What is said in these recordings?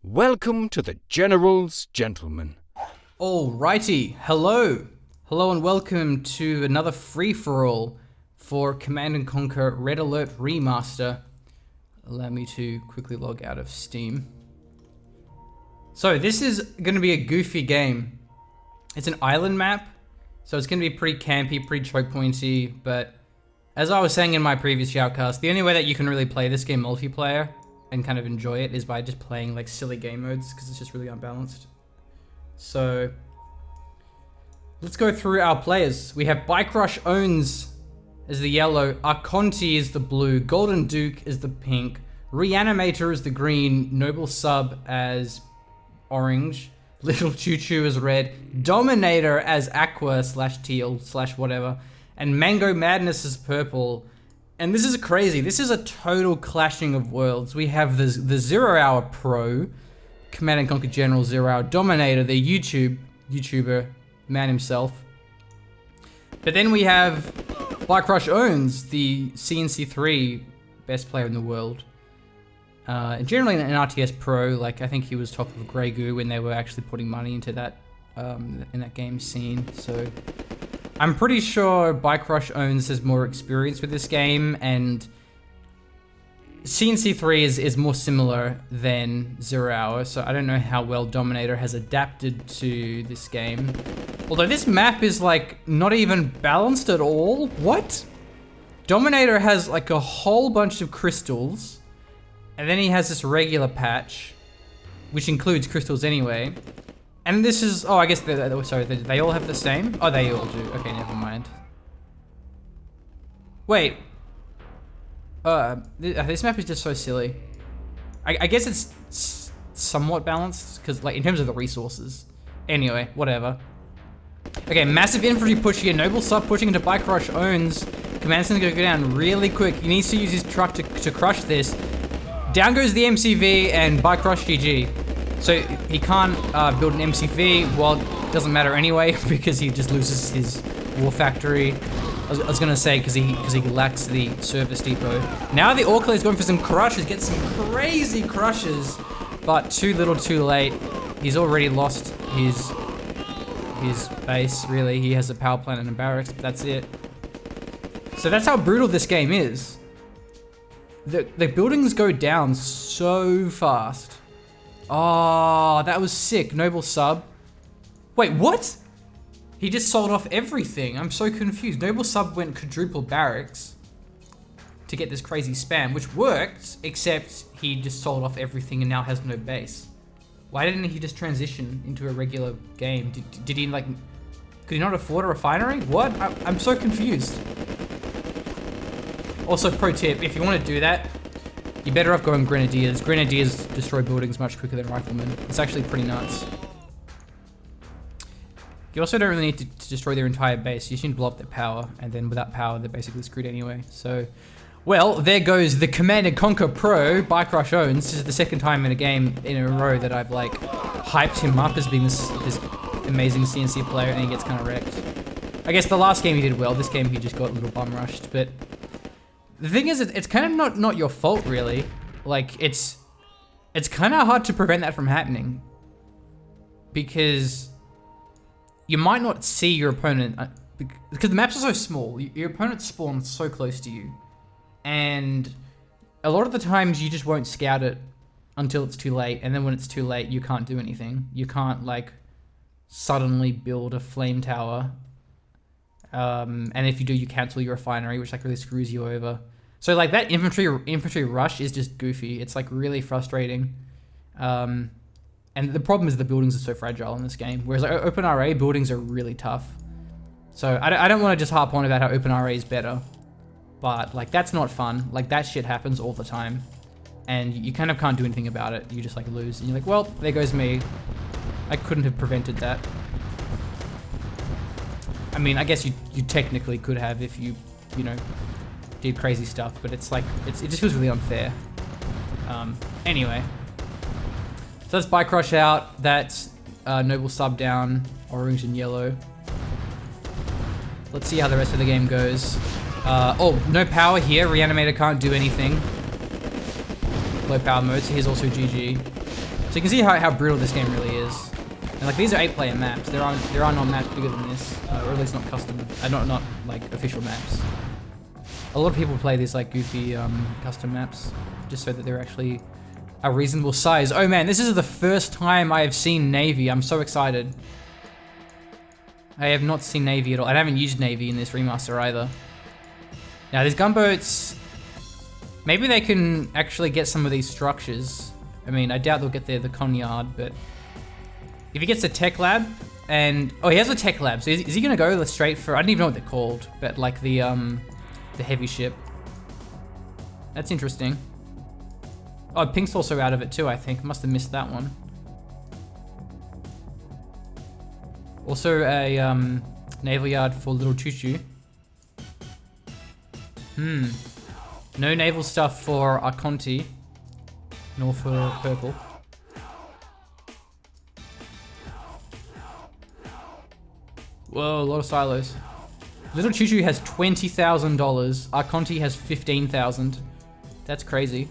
Welcome to the General's Gentlemen. Alrighty, hello and welcome to another free-for-all for Command & Conquer Red Alert Remaster. Allow me to quickly log out of Steam. So this is going to be a goofy game. It's an island map, so it's going to be pretty campy, pretty choke pointy, but as I was saying in my previous Shoutcast, the only way that you can really play this game multiplayer and kind of enjoy it is by just playing like silly game modes, because it's just really unbalanced. So let's go through our players. We have Bike Rush Owns as the yellow, Arconti is the blue, Golden Duke is the pink, Reanimator is the green, Noble Sub as orange, Little Choo Choo as red, Dominator as aqua / teal / whatever, and Mango Madness is purple. And this is crazy. This is a total clashing of worlds. We have the 0 Hour Pro, Command & Conquer General 0 Hour Dominator, the YouTuber, man himself. But then we have Bike Rush Owns, the CNC3 best player in the world. Generally an RTS pro, like I think he was top of Grey Goo when they were actually putting money into that, in that game scene. So I'm pretty sure Bike Rush Owns has more experience with this game, and CNC3 is more similar than 0 Hour, so I don't know how well Dominator has adapted to this game. Although this map is like not even balanced at all. What? Dominator has like a whole bunch of crystals, and then he has this regular patch, which includes crystals anyway. And this is, oh, I guess, they all have the same? Oh, they all do. Okay, never mind. Wait. This map is just so silly. I guess it's somewhat balanced, because, like, in terms of the resources. Anyway, whatever. Okay, massive infantry push here. Noble Sub pushing into Bike Rush Owns. Command's gonna go down really quick. He needs to use his truck to crush this. Down goes the MCV, and Bike Rush GG. So he can't build an MCV, well, it doesn't matter anyway, because he just loses his war factory. I was gonna say, because he lacks the service depot. Now the Orcla is going for some crushes, get some crazy crushes, but too little too late. He's already lost his base, really. He has a power plant and a barracks, but that's it. So that's how brutal this game is. The buildings go down so fast. Oh, that was sick. Noble Sub. Wait, what? He just sold off everything. I'm so confused. Noble Sub went quadruple barracks to get this crazy spam, which worked, except he just sold off everything and now has no base. Why didn't he just transition into a regular game? Did he, like, could he not afford a refinery? What? I'm so confused. Also, pro tip, if you want to do that, you're better off going Grenadiers. Grenadiers destroy buildings much quicker than Riflemen. It's actually pretty nuts. You also don't really need to destroy their entire base. You just need to blow up their power, and then without power, they're basically screwed anyway. So, well, there goes the Command & Conquer Pro, Bike Rush Owns. This is the second time in a game in a row that I've, like, hyped him up as being this amazing CNC player, and he gets kind of wrecked. I guess the last game he did well. This game he just got a little bum rushed, but the thing is, it's kind of not your fault, really. Like, it's kind of hard to prevent that from happening, because you might not see your opponent, because the maps are so small. Your opponent spawns so close to you, and a lot of the times you just won't scout it until it's too late, and then when it's too late, you can't do anything. You can't, like, suddenly build a flame tower. And if you do, you cancel your refinery, which like really screws you over. So like that infantry rush is just goofy. It's like really frustrating. And the problem is the buildings are so fragile in this game. Whereas like open RA buildings are really tough. So I don't want to just harp on about how open RA is better, but like that's not fun. Like that shit happens all the time, and you kind of can't do anything about it. You just like lose, and you're like, well, there goes me. I couldn't have prevented that. I mean, I guess you technically could have if you know, did crazy stuff, but it's like, it just feels really unfair. Anyway. So that's Bike Rush out, that's Noble Sub down, orange and yellow. Let's see how the rest of the game goes. Oh, no power here, Reanimator can't do anything. Low power mode, so here's also GG. So you can see how brutal this game really is. And like these are 8-player maps. There are no maps bigger than this, or at least not custom, not like official maps. A lot of people play these like goofy custom maps just so that they're actually a reasonable size. Oh man, this is the first time I have seen Navy. I'm so excited. I have not seen Navy at all. I haven't used Navy in this remaster either. Now these gunboats, maybe they can actually get some of these structures. I mean, I doubt they'll get the con yard, but if he gets a tech lab and oh, he has a tech lab. So is he gonna go straight for? I don't even know what they're called, but like the heavy ship. That's interesting. Oh, Pink's also out of it too. I think must have missed that one. Also a naval yard for Little Choo Choo. No naval stuff for Arconti. Nor for Purple. Whoa, a lot of silos. Little Choo Choo has $20,000. Arconti has $15,000. That's crazy.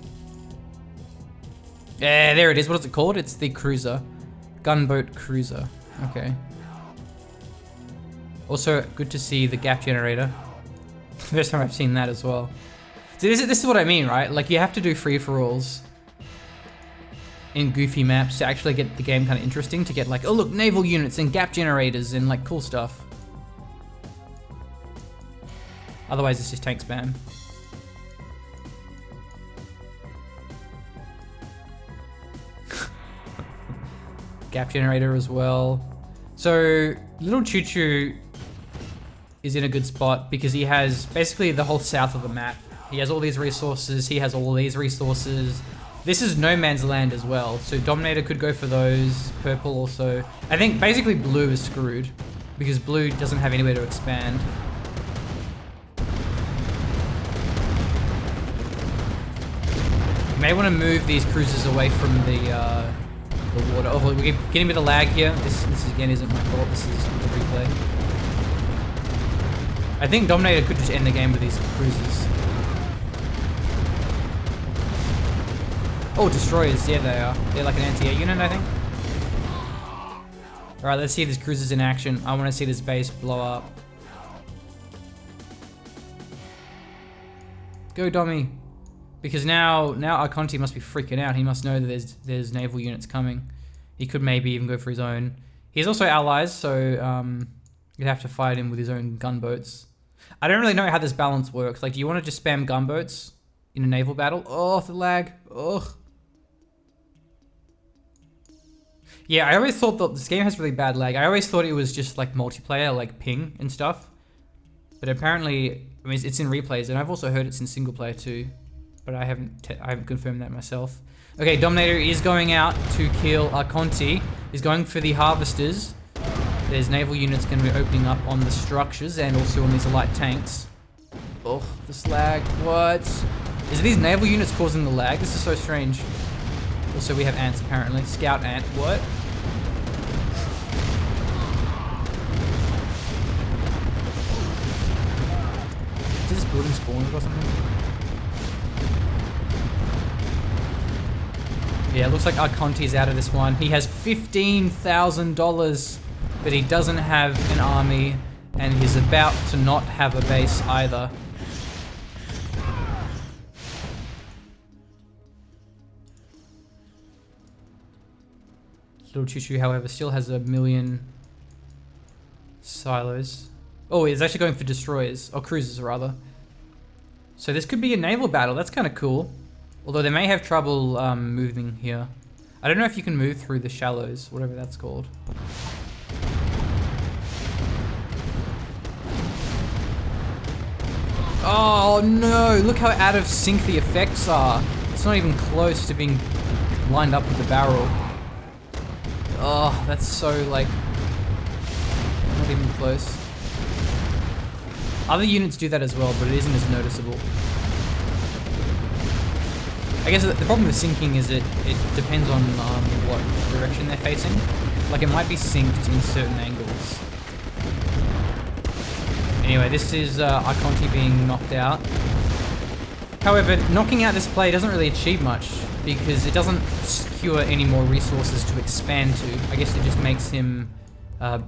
Yeah, there it is. What is it called? It's the cruiser. Gunboat cruiser. Okay. Also, good to see the gap generator. First time I've seen that as well. So this is what I mean, right? Like you have to do free-for-alls in goofy maps to actually get the game kind of interesting, to get like, oh look, naval units and gap generators and like cool stuff. Otherwise it's just tank spam. Gap generator as well. So Little Choo Choo is in a good spot because he has basically the whole south of the map. He has all these resources, he has all these resources. This is no man's land as well, so Dominator could go for those. Purple also. I think basically blue is screwed because blue doesn't have anywhere to expand. You may want to move these cruisers away from the water. Oh, we're getting a bit of lag here. This again isn't my fault. This is the replay. I think Dominator could just end the game with these cruisers. Oh, destroyers. Yeah, they are. They're like an anti-air unit, I think. Alright, let's see these cruisers in action. I want to see this base blow up. Go, Dommy. Because now Arconti must be freaking out. He must know that there's naval units coming. He could maybe even go for his own. He's also allies, so you'd have to fight him with his own gunboats. I don't really know how this balance works. Like, do you want to just spam gunboats in a naval battle? Oh, the lag. Ugh. Yeah, I always thought that this game has really bad lag. I always thought it was just like multiplayer, like ping and stuff. But apparently, I mean, it's in replays, and I've also heard it's in single player too. But I haven't confirmed that myself. Okay, Dominator is going out to kill Arconti. He's going for the harvesters. There's naval units going to be opening up on the structures and also on these light tanks. Oh, this lag. What? Is it these naval units causing the lag? This is so strange. Also, we have ants apparently. Scout ant. What? Is this building spawned or something? Yeah, it looks like Arconti's out of this one. He has $15,000, but he doesn't have an army, and he's about to not have a base either. Little Choo Choo, however, still has 1 million silos. Oh, he's actually going for destroyers, or cruisers rather. So this could be a naval battle. That's kind of cool. Although they may have trouble moving here. I don't know if you can move through the shallows, whatever that's called. Oh no, look how out of sync the effects are. It's not even close to being lined up with the barrel. Oh, that's so like, not even close. Other units do that as well, but it isn't as noticeable. I guess the problem with syncing is it depends on what direction they're facing. Like it might be synced in certain angles. Anyway, this is Arconti being knocked out. However, knocking out this play doesn't really achieve much because it doesn't secure any more resources to expand to. I guess it just makes him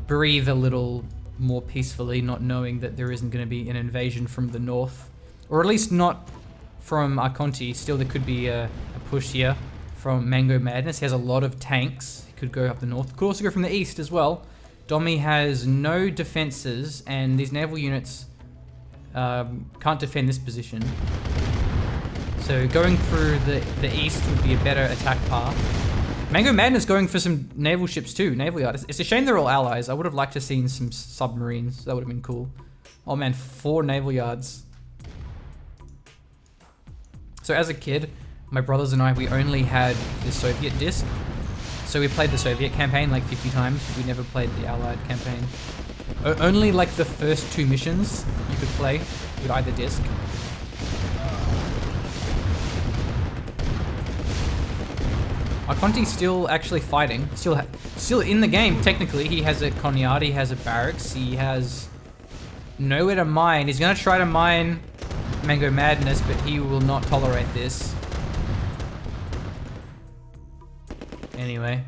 breathe a little more peacefully, not knowing that there isn't going to be an invasion from the north. Or at least not from Arconti. Still, there could be a push here from Mango Madness. He has a lot of tanks. He could go up the north. Could also go from the east as well. Domi has no defenses, and these naval units can't defend this position. So going through the east would be a better attack path. Mango Madness going for some naval ships too, naval yard. It's a shame they're all allies. I would have liked to have seen some submarines. That would have been cool. Oh man, 4 naval yards. So as a kid, my brothers and I, we only had the Soviet disc. So we played the Soviet campaign like 50 times. We never played the Allied campaign. Only like the first 2 missions you could play with either disc. Arconti's still actually fighting. Still in the game, technically. He has a Conyard, he has a barracks, he has nowhere to mine. He's gonna try to mine Mango Madness, but he will not tolerate this. Anyway.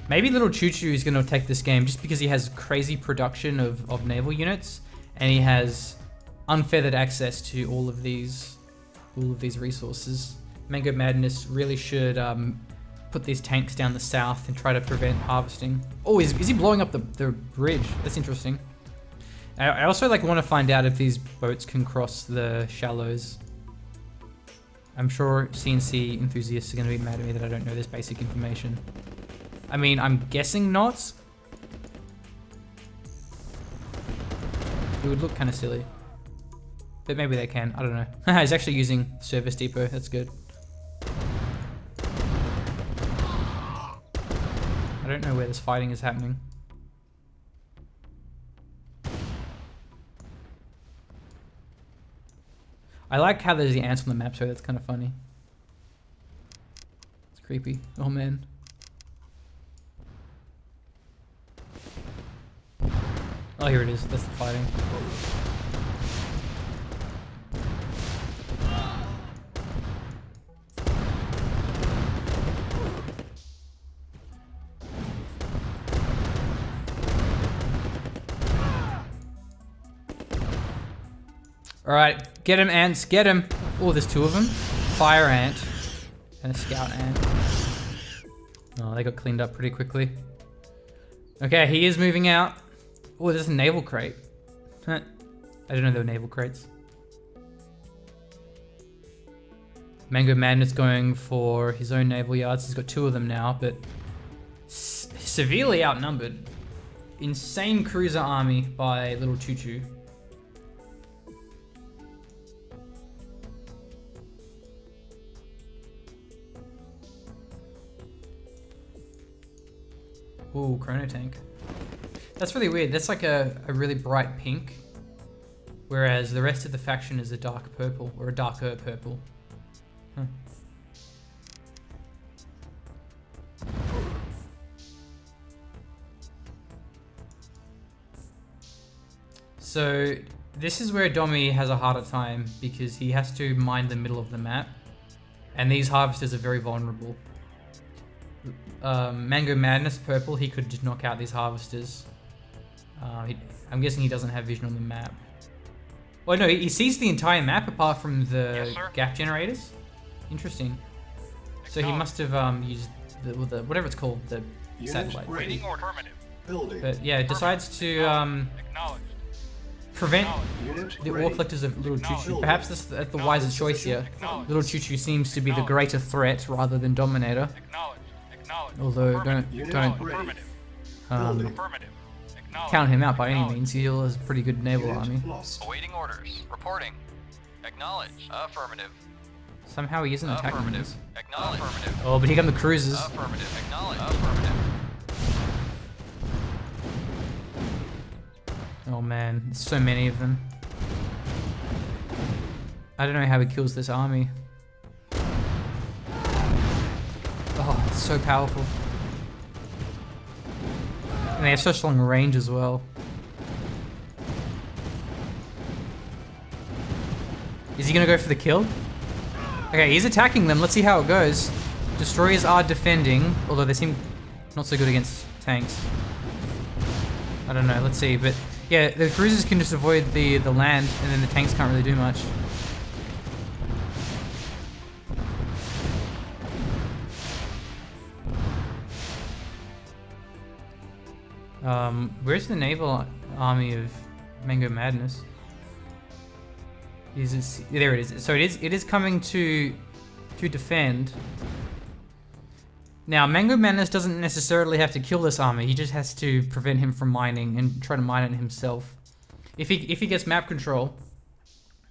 Maybe Little Choo Choo is gonna take this game just because he has crazy production of naval units, and he has unfeathered access to all of these resources. Mango Madness really should put these tanks down the south and try to prevent harvesting. Oh, is he blowing up the bridge? That's interesting. I also want to find out if these boats can cross the shallows. I'm sure CNC enthusiasts are going to be mad at me that I don't know this basic information. I mean, I'm guessing not. It would look kind of silly. But maybe they can, I don't know. He's actually using service depot, that's good. I don't know where this fighting is happening. I like how there's the ants on the map, so that's kind of funny. It's creepy. Oh man. Oh, here it is. That's the fighting. Alright, get him, ants, get him. Oh, there's 2 of them. Fire ant and a scout ant. Oh, they got cleaned up pretty quickly. Okay, he is moving out. Oh, there's a naval crate. I didn't know there were naval crates. Mango Madness going for his own naval yards. He's got 2 of them now, but severely outnumbered. Insane cruiser army by Little Choo Choo. Ooh, Chrono Tank. That's really weird. That's like a really bright pink, whereas the rest of the faction is a dark purple, or a darker purple. Huh. So this is where Domi has a harder time because he has to mine the middle of the map, and these harvesters are very vulnerable. Mango Madness purple, he could just knock out these harvesters. I'm guessing he doesn't have vision on the map. Well, no, he sees the entire map apart from the gap generators. Interesting. So he must have used the whatever it's called, the satellite. But yeah, decides to prevent the ore collectors of Little Choo Choo. Perhaps that's the wiser choice here. Little Choo Choo seems to be the greater threat rather than Dominator. Although don't count him out by any means. He has a pretty good naval army. Awaiting orders. Reporting. Acknowledge. Affirmative. Somehow he isn't attacking us. Acknowledge. Affirmative. Oh, but here come the cruisers. Affirmative. Acknowledge. Affirmative. Oh man, there's so many of them. I don't know how he kills this army. Oh, it's so powerful. And they have such long range as well. Is he gonna go for the kill? Okay, he's attacking them. Let's see how it goes. Destroyers are defending, although they seem not so good against tanks. I don't know, let's see. But yeah, the cruisers can just avoid the land, and then the tanks can't really do much. Where's the naval army of Mango Madness? There it is. So it is coming to defend. Now, Mango Madness doesn't necessarily have to kill this army. He just has to prevent him from mining and try to mine it himself. If he gets map control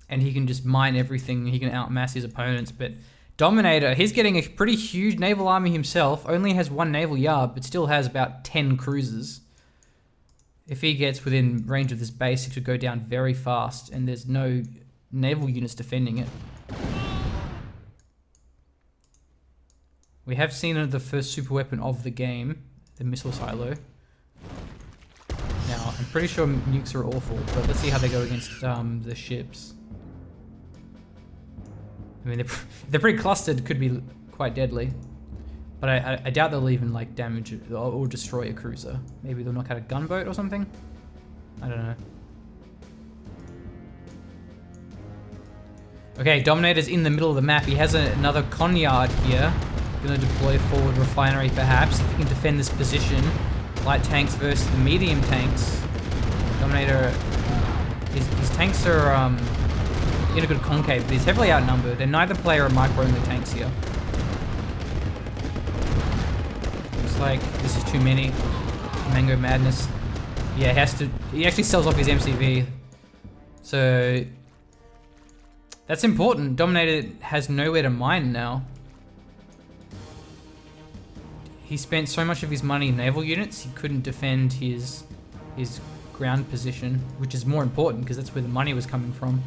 and he can just mine everything, he can outmass his opponents. But Dominator, he's getting a pretty huge naval army himself. Only has 1 naval yard, but still has about 10 cruisers. If he gets within range of this base, it could go down very fast, and there's no naval units defending it. We have seen the first super weapon of the game, the missile silo. Now, I'm pretty sure nukes are awful, but let's see how they go against the ships. I mean, they're pretty clustered, could be quite deadly. But I doubt they'll even like damage it or destroy a cruiser. Maybe they'll knock out a gunboat or something? I don't know. Okay, Dominator's in the middle of the map. He has another con yard here. Gonna deploy forward refinery perhaps, if he can defend this position. Light tanks versus the medium tanks. Dominator, his tanks are in a good concave, but he's heavily outnumbered, and neither player are micro-only tanks here. Looks like this is too many. Mango Madness. Yeah, he actually sells off his MCV. So that's important. Dominator has nowhere to mine now. He spent so much of his money in naval units, he couldn't defend his ground position, which is more important because that's where the money was coming from.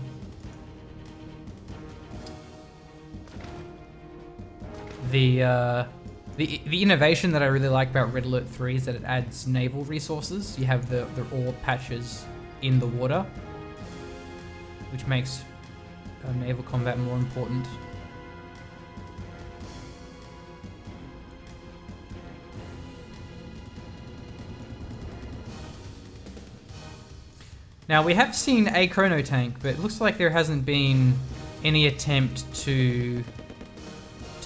The innovation that I really like about Red Alert 3 is that it adds naval resources. You have the ore patches in the water, which makes naval combat more important. Now, we have seen a chrono tank, but it looks like there hasn't been any attempt to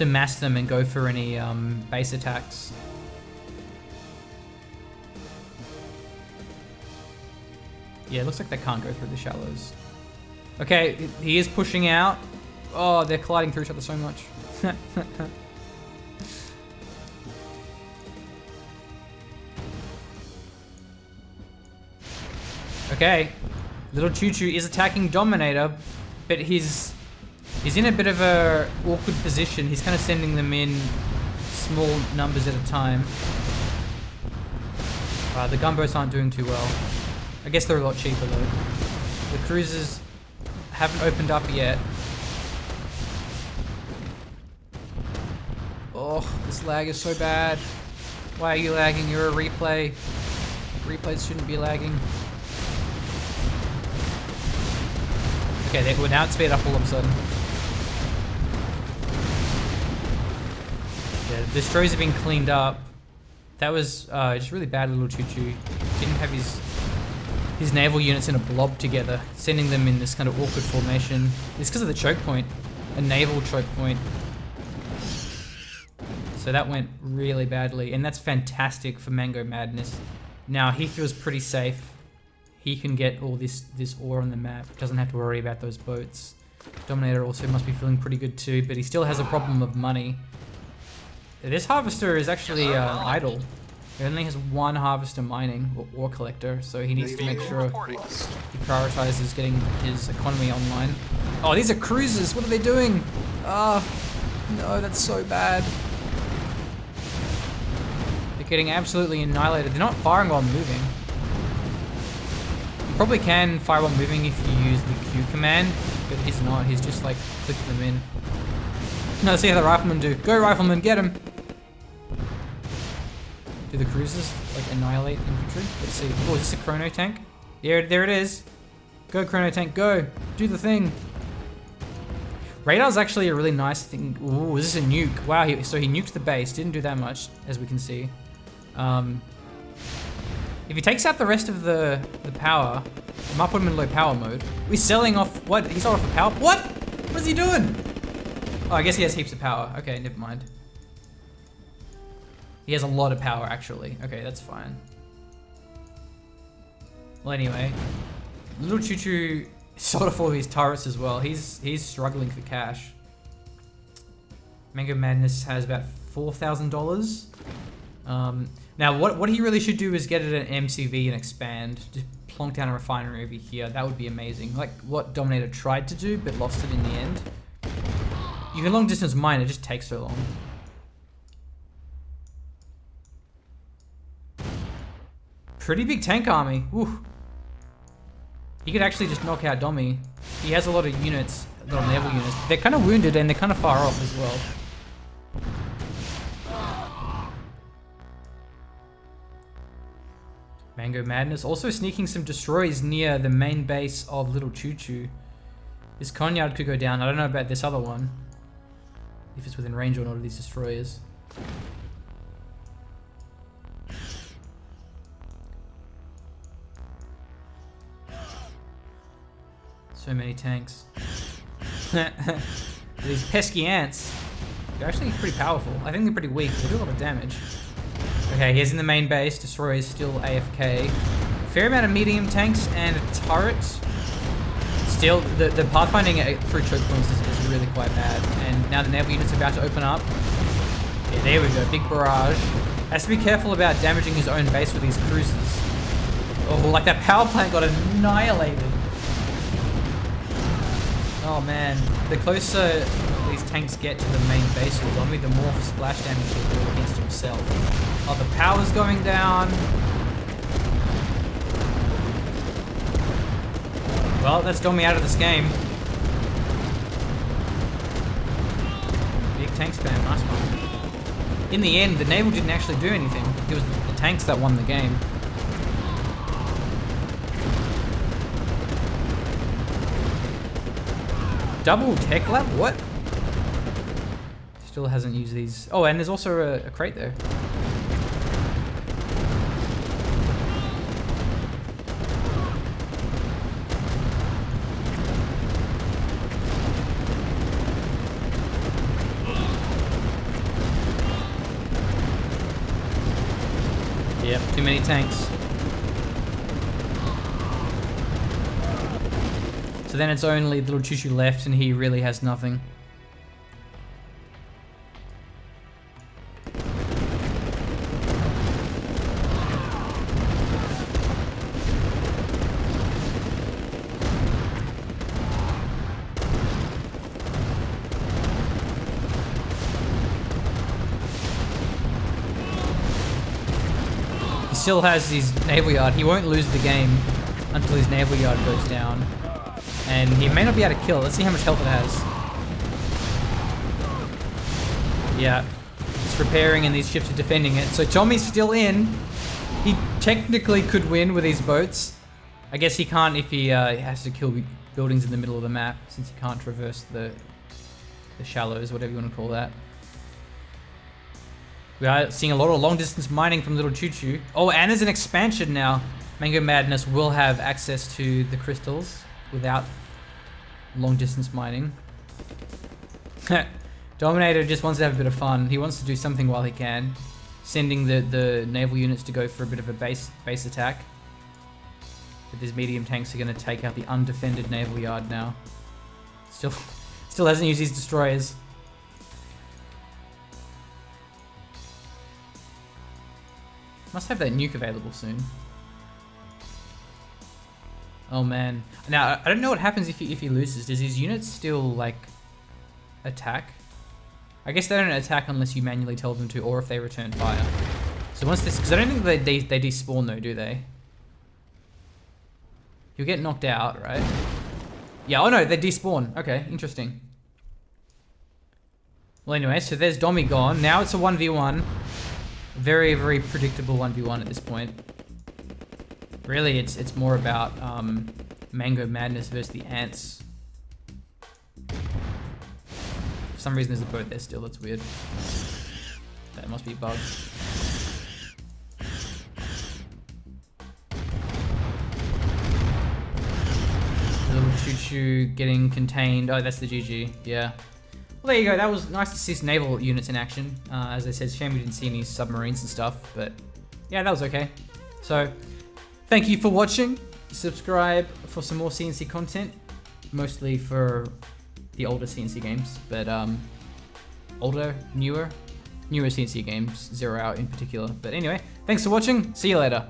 mass them and go for any base attacks. Yeah, it looks like they can't go through the shallows. Okay, he is pushing out. Oh, they're colliding through each other so much. Okay, Little Choo Choo is attacking Dominator, but he's in a bit of a awkward position. He's kind of sending them in small numbers at a time. The gunboats aren't doing too well. I guess they're a lot cheaper though. The cruisers haven't opened up yet. Oh, this lag is so bad. Why are you lagging? You're a replay. Replays shouldn't be lagging. Okay, we're now at speed up all of a sudden. Yeah, the destroyers have been cleaned up. That was just really bad, Little Choo Choo. Didn't have his naval units in a blob together, sending them in this kind of awkward formation. It's because of the choke point, a naval choke point. So that went really badly, and that's fantastic for Mango Madness. Now he feels pretty safe. He can get all this ore on the map. Doesn't have to worry about those boats. Dominator also must be feeling pretty good too, but he still has a problem of money. This harvester is actually idle. He only has 1 harvester mining, or ore collector, so he needs to make sure he prioritizes getting his economy online. Oh, these are cruisers! What are they doing? Oh, no, that's so bad. They're getting absolutely annihilated. They're not firing while moving. You probably can fire while moving if you use the Q command, but he's not. He's just like clicked them in. Now let's see how the riflemen do. Go riflemen, get him! Do the cruisers like annihilate infantry? Let's see. Oh, is this a chrono tank? There it is. Go chrono tank, go! Do the thing! Radar's actually a really nice thing. Ooh, this is a nuke. Wow, so he nuked the base. Didn't do that much, as we can see. If he takes out the rest of the power, I might put him in low power mode. We're selling off, what? He's not off the power? What? What is he doing? Oh, I guess he has heaps of power. Okay, never mind. He has a lot of power, actually. Okay, that's fine. Well, anyway. Little Choo Choo sold off all of his turrets as well. He's struggling for cash. Mango Madness has about $4,000. Now, what he really should do is get it an MCV and expand. Just plonk down a refinery over here. That would be amazing. Like what Dominator tried to do, but lost it in the end. You can long distance mine, it just takes so long. Pretty big tank army. Woo. He could actually just knock out Dommy. He has a lot of units, a lot of naval units. They're kind of wounded and they're kind of far off as well. Mango Madness also sneaking some destroys near the main base of Little Choo Choo. This Conyard could go down. I don't know about this other one. If it's within range or not of these destroyers. So many tanks. These pesky ants. They're actually pretty powerful. I think they're pretty weak. They do a lot of damage. Okay, he's in the main base. Destroyer is still AFK. Fair amount of medium tanks and a turret. Still, the pathfinding through choke points is really quite bad. And now the naval unit's about to open up. Yeah, there we go. Big barrage. Has to be careful about damaging his own base with these cruisers. Oh, like that power plant got annihilated. Oh man, the closer these tanks get to the main base with Dommy, the more splash damage he'll do against himself. Oh, the power's going down. Well, that's Dommy out of this game. Big tank spam, nice one. In the end, the naval didn't actually do anything. It was the tanks that won the game. Double tech lab? What? Still hasn't used these. Oh, and there's also a crate there. Yep, too many tanks. So then it's only Little Choo Choo left and he really has nothing. He still has his naval yard. He won't lose the game until his naval yard goes down. And he may not be able to kill. Let's see how much health it has. Yeah. It's repairing and these ships are defending it. So Tommy's still in. He technically could win with his boats. I guess he can't if he has to kill buildings in the middle of the map, since he can't traverse the shallows, whatever you want to call that. We are seeing a lot of long distance mining from Little Choo Choo. Oh, and there's an expansion now. Mango Madness will have access to the crystals without long distance mining. Dominator just wants to have a bit of fun. He wants to do something while he can. Sending the naval units to go for a bit of a base attack. But these medium tanks are going to take out the undefended naval yard now. Still hasn't used his destroyers. Must have that nuke available soon. Oh man. Now, I don't know what happens if he loses. Does his units still, like, attack? I guess they don't attack unless you manually tell them to, or if they return fire. So once this... Because I don't think they despawn though, do they? You'll get knocked out, right? Yeah, oh no, they despawn. Okay, interesting. Well anyway, so there's Dommy gone. Now it's a 1v1. Very, very predictable 1v1 at this point. Really, it's more about Mango Madness versus the ants. For some reason, there's a boat there still. That's weird. That must be bugged. A little choo-choo getting contained. Oh, that's the GG. Yeah. Well, there you go. That was nice to see some naval units in action. As I said, shame we didn't see any submarines and stuff, but yeah, that was okay. So, thank you for watching. Subscribe for some more CNC content, mostly for the older CNC games, but newer CNC games, Zero Hour in particular. But anyway, thanks for watching. See you later.